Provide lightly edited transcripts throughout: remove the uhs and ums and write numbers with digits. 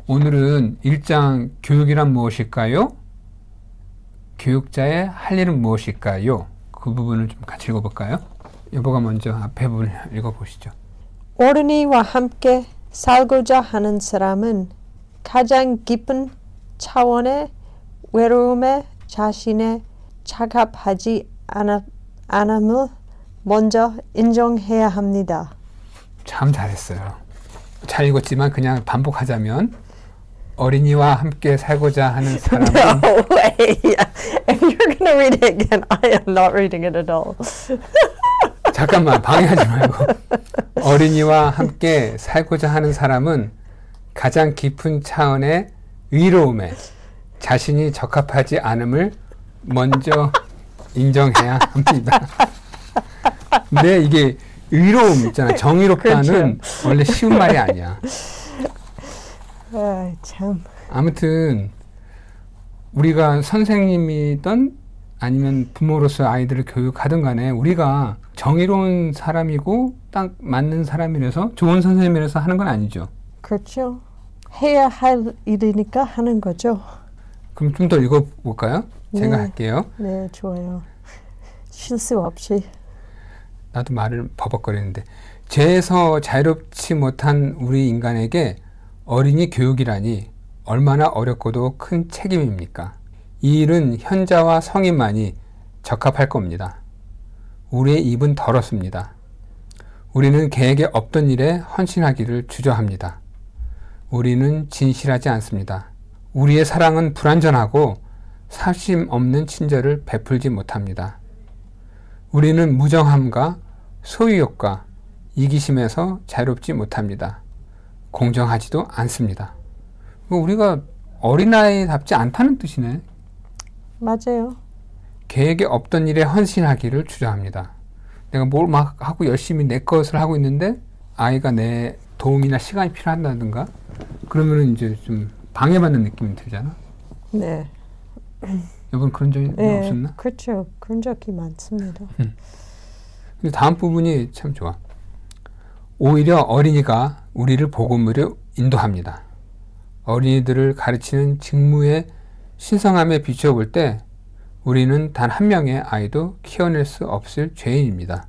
오늘은 1장 교육이란 무엇일까요? 교육자의 할 일은 무엇일까요? 그 부분을 좀 같이 읽어볼까요? 여보가 먼저 앞에 부분을 읽어보시죠. 어른이와 함께 살고자 하는 사람은 가장 깊은 차원의 외로움에 자신의 적합하지 않음을 먼저 인정해야 합니다. 참 잘했어요. 잘 읽었지만 그냥 반복하자면 어린이와 함께 살고자 하는 사람은 No way. If you're going to read it again, I am not reading it at all. 잠깐만 방해하지 말고 어린이와 함께 살고자 하는 사람은 가장 깊은 차원의 의로움에 자신이 적합하지 않음을 먼저 인정해야 합니다. 근데 이게 의로움 있잖아. 정의롭다는 그렇죠. 원래 쉬운 말이 아니야. 참. 아무튼 우리가 선생님이든 아니면 부모로서 아이들을 교육하든 간에 우리가 정의로운 사람이고 딱 맞는 사람이라서 좋은 선생님이라서 하는 건 아니죠. 그렇죠. 해야 할 일이니까 하는 거죠. 그럼 좀 더 읽어볼까요? 제가 네. 할게요. 네, 좋아요. 실수 없이. 나도 말을 버벅거리는데 죄에서 자유롭지 못한 우리 인간에게 어린이 교육이라니 얼마나 어렵고도 큰 책임입니까? 이 일은 현자와 성인만이 적합할 겁니다. 우리의 입은 더럽습니다. 우리는 계획에 없던 일에 헌신하기를 주저합니다. 우리는 진실하지 않습니다. 우리의 사랑은 불완전하고 사심 없는 친절을 베풀지 못합니다. 우리는 무정함과 소유욕과 이기심에서 자유롭지 못합니다. 공정하지도 않습니다. 우리가 어린아이답지 않다는 뜻이네. 맞아요. 계획에 없던 일에 헌신하기를 주저합니다. 내가 뭘 막 하고 열심히 내 것을 하고 있는데 아이가 내 도움이나 시간이 필요하다든가 그러면은 이제 좀 방해받는 느낌이 들잖아. 네. 여러분 그런 적이 네, 없었나? 그렇죠. 그런 적이 많습니다. 근데 다음 부분이 참 좋아. 오히려 어린이가 우리를 복음으로 인도합니다. 어린이들을 가르치는 직무의 신성함에 비추어 때 우리는 단 한 명의 아이도 키워낼 수 없을 죄인입니다.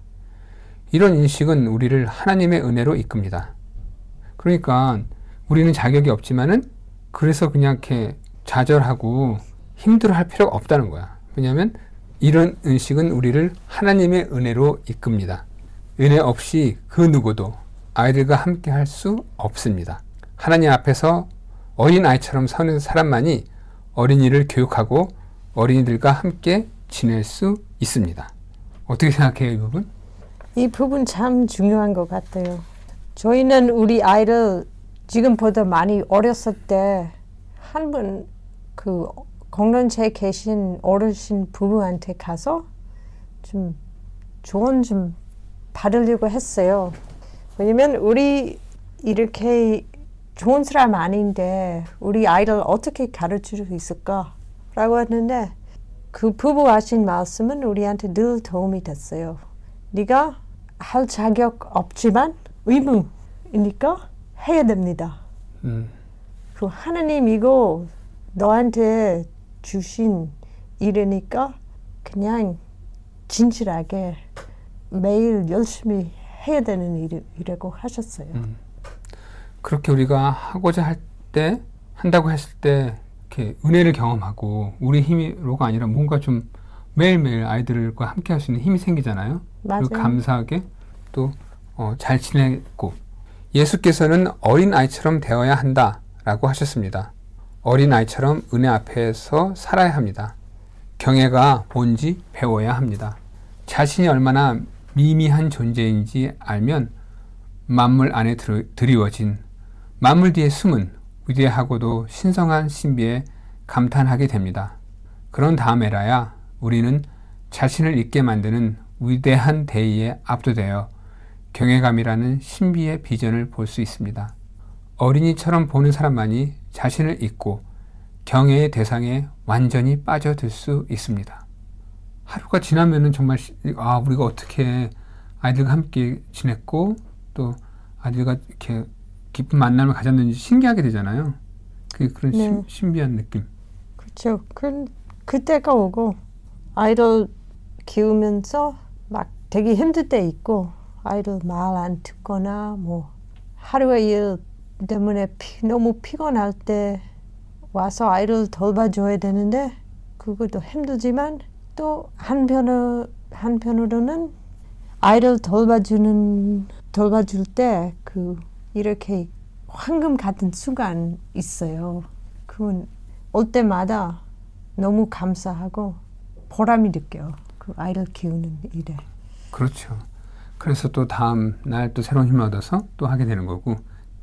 이런 인식은 우리를 하나님의 은혜로 이끕니다. 그러니까 우리는 자격이 없지만은 그래서 그냥 이렇게 좌절하고 힘들어할 필요가 없다는 거야. 왜냐하면 이런 인식은 우리를 하나님의 은혜로 이끕니다. 은혜 없이 그 누구도 아이들과 함께 할 수 없습니다. 하나님 앞에서 어린아이처럼 서는 사람만이 어린이를 교육하고 어린이들과 함께 지낼 수 있습니다. 어떻게 생각해요, 이 부분? 이 부분 참 중요한 것 같아요. 저희는 우리 아이를 지금보다 많이 어렸을 때 한 번 그 공동체에 계신 어르신 부부한테 가서 좀 조언 좀 받으려고 했어요. 왜냐면 우리 이렇게 좋은 사람 아닌데 우리 아이를 어떻게 가르칠 수 있을까? 라고 했는데 그 부부 하신 말씀은 우리한테 늘 도움이 됐어요. 네가 할 자격 없지만 의무이니까 해야 됩니다. 그 하나님이고 너한테 주신 일이니까 그냥 진실하게 매일 열심히 해야 되는 일이라고 하셨어요. 그렇게 우리가 하고자 할 때, 한다고 했을 때 이렇게 은혜를 경험하고 우리 힘으로가 아니라 뭔가 좀 매일매일 아이들과 함께 할 수 있는 힘이 생기잖아요. 맞아요. 그리고 감사하게 또 잘 지내고 예수께서는 어린아이처럼 되어야 한다라고 하셨습니다. 어린아이처럼 은혜 앞에서 살아야 합니다. 경애가 뭔지 배워야 합니다. 자신이 얼마나 미미한 존재인지 알면 만물 안에 드리워진 만물 뒤에 숨은 위대하고도 신성한 신비에 감탄하게 됩니다. 그런 다음에라야 우리는 자신을 잊게 만드는 위대한 대의에 압도되어 경외감이라는 신비의 비전을 볼 수 있습니다. 어린이처럼 보는 사람만이 자신을 잊고 경외의 대상에 완전히 빠져들 수 있습니다. 하루가 지나면은 정말 우리가 어떻게 아이들과 함께 지냈고 또 아이들과 이렇게 깊은 만남을 가졌는지 신기하게 되잖아요. 그런 네. 신비한 느낌. 그렇죠. 그때가 오고 아이들 키우면서 막 되게 힘들 때 있고 아이들 말 안 듣거나 뭐 하루의 일 때문에 너무 피곤할 때 와서 아이를 돌봐줘야 되는데 그것도 힘들지만 또 한편으로는 아이를 돌봐줄 때 이렇게 황금 같은 순간 있어요. 그건 올 때마다 너무 감사하고 보람이 느껴요. 그 아이를 키우는 일에. 그렇죠. 그래서 또 다음 날 또 새로운 힘을 얻어서 또 하게 되는 거고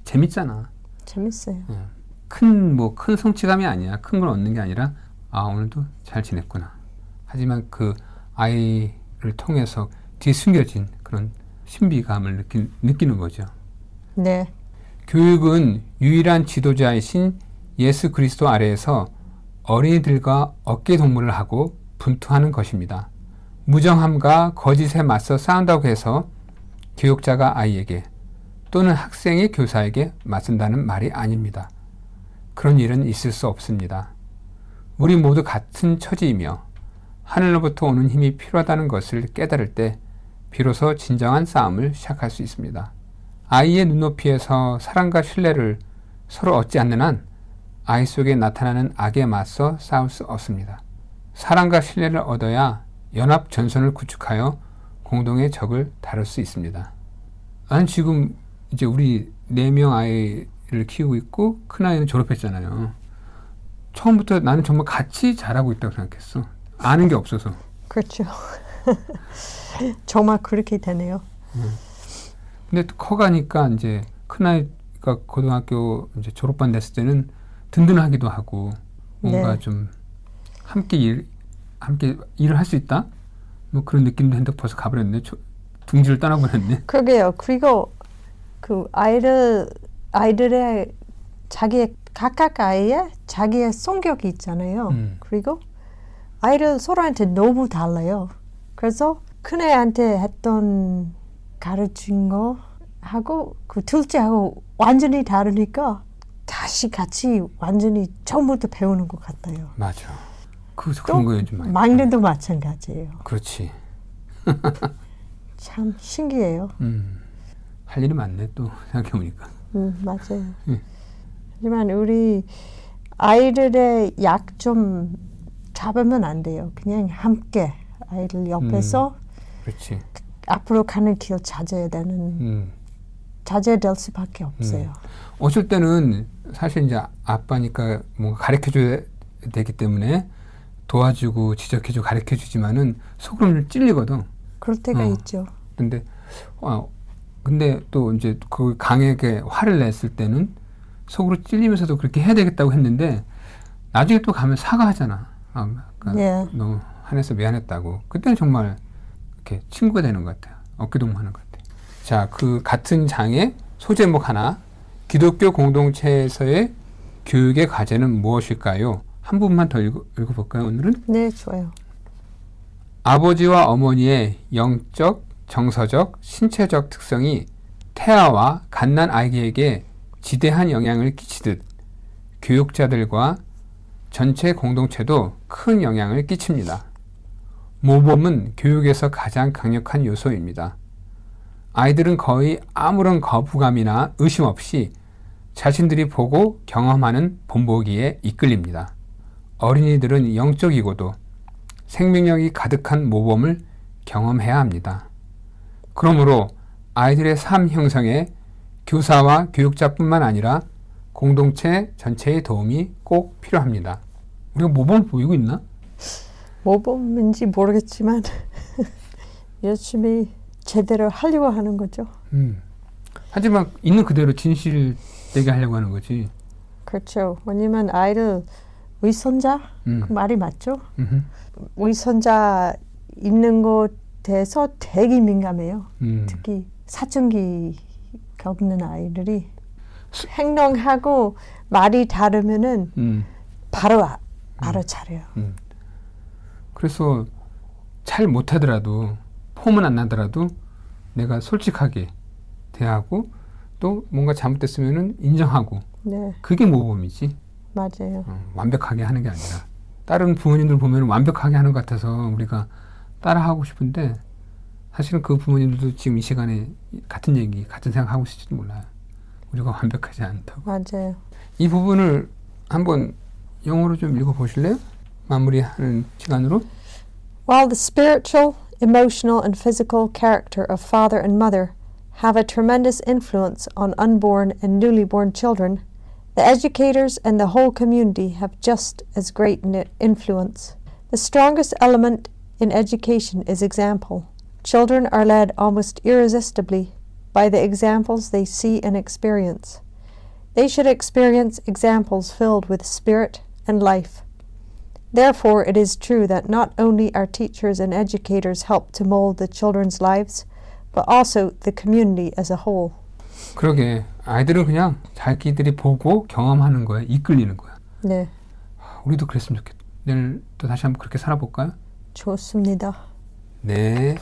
재밌잖아. 재밌어요. 큰 성취감이 아니야. 큰 걸 얻는 게 아니라 오늘도 잘 지냈구나. 하지만 그 아이를 통해서 뒤에 숨겨진 그런 신비감을 느끼는 거죠. 네. 교육은 유일한 지도자이신 예수 그리스도 아래에서 어린이들과 어깨 동무를 하고 분투하는 것입니다. 무정함과 거짓에 맞서 싸운다고 해서 교육자가 아이에게 또는 학생이 교사에게 맞선다는 말이 아닙니다. 그런 일은 있을 수 없습니다. 우리 모두 같은 처지이며 하늘로부터 오는 힘이 필요하다는 것을 깨달을 때 비로소 진정한 싸움을 시작할 수 있습니다. 아이의 눈높이에서 사랑과 신뢰를 서로 얻지 않는 한 아이 속에 나타나는 악에 맞서 싸울 수 없습니다. 사랑과 신뢰를 얻어야 연합 전선을 구축하여 공동의 적을 다룰 수 있습니다. 나는 지금 이제 우리 4명 아이를 키우고 있고 큰아이는 졸업했잖아요. 처음부터 나는 정말 같이 자라고 있다고 생각했어. 아는 게 없어서. 그렇죠. 정말 그렇게 되네요. 근데 또 커가니까 이제 큰아이가 고등학교 이제 졸업반 됐을 때는 든든하기도 하고 뭔가 네. 좀 함께 일을 할 수 있다? 뭐 그런 느낌도 했는데 벌써 가버렸네. 둥지를 떠나버렸네. 그러게요. 그리고 그 아이들의 자기의 각각 아이의 자기의 성격이 있잖아요. 그리고 아이들 서로한테 너무 달라요. 그래서 큰애한테 했던 가르친 거 하고 그 둘째하고 완전히 다르니까 다시 같이 완전히 처음부터 배우는 것 같아요. 맞아. 그런 거 요즘 많이. 막내도 마찬가지예요. 그렇지. 참 신기해요. 할 일이 많네 또 생각해보니까. 맞아요. 하지만 우리 아이들의 약 좀 잡으면 안 돼요. 그냥 함께 아이들 옆에서 그렇지. 앞으로 가는 길 찾아야 될 수밖에 없어요. 어쩔 때는 사실 이제 아빠니까 뭔가 가르쳐줘야 되기 때문에 도와주고 지적해주고 가르쳐주지만은 속으로는 찔리거든. 그럴 때가 있죠. 근데 또 이제 그 강하게 화를 냈을 때는 속으로 찔리면서도 그렇게 해야 되겠다고 했는데 나중에 또 가면 사과하잖아. 예. 너무 화내서 미안했다고. 그때는 정말 이렇게 친구가 되는 것 같아요. 어깨동무하는 것 같아요. 자, 그 같은 장의 소제목 하나. 기독교 공동체에서의 교육의 과제는 무엇일까요? 한 부분만 더 읽어볼까요, 오늘은? 네, 좋아요. 아버지와 어머니의 영적, 정서적, 신체적 특성이 태아와 갓난 아이에게 지대한 영향을 끼치듯 교육자들과 전체 공동체도 큰 영향을 끼칩니다. 모범은 교육에서 가장 강력한 요소입니다. 아이들은 거의 아무런 거부감이나 의심 없이 자신들이 보고 경험하는 본보기에 이끌립니다. 어린이들은 영적이고도 생명력이 가득한 모범을 경험해야 합니다. 그러므로 아이들의 삶 형성에 교사와 교육자뿐만 아니라 공동체 전체의 도움이 꼭 필요합니다. 우리가 모범을 보이고 있나? 모범인지 모르겠지만 열심히 제대로 하려고 하는 거죠. 하지만 있는 그대로 진실되게 하려고 하는 거지. 그렇죠. 왜냐면 아이들 위선자? 그 말이 맞죠? 위선자 있는 곳에서 되게 민감해요. 특히 사춘기 겪는 아이들이 행동하고 말이 다르면은 바로 알아차려요. 그래서 잘 못하더라도 폼은 안 나더라도 내가 솔직하게 대하고 또 뭔가 잘못됐으면은 인정하고 네. 그게 모범이지. 맞아요. 완벽하게 하는 게 아니라 다른 부모님들 보면 완벽하게 하는 것 같아서 우리가 따라하고 싶은데 사실은 그 부모님들도 지금 이 시간에 같은 얘기, 같은 생각하고 있을지도 몰라요. 우리가 완벽하지 않다고. 맞아요. 이 부분을 한번 영어로 좀 읽어보실래요? 마무리하는 시간으로. While the spiritual, emotional, and physical character of father and mother have a tremendous influence on unborn and newly born children, the educators and the whole community have just as great influence. The strongest element in education is example. Children are led almost irresistibly by the examples they see and experience. They should experience examples filled with spirit and life. Therefore, it is true that not only our teachers and educators help to mold the children's lives, but also the community as a whole. 그러게 아이들은 그냥 자기들이 보고 경험하는 거야, 이끌리는 거야. 네, 우리도 그랬으면 좋겠다. 내일 또 다시 한번 그렇게 살아볼까요? 좋습니다. 네.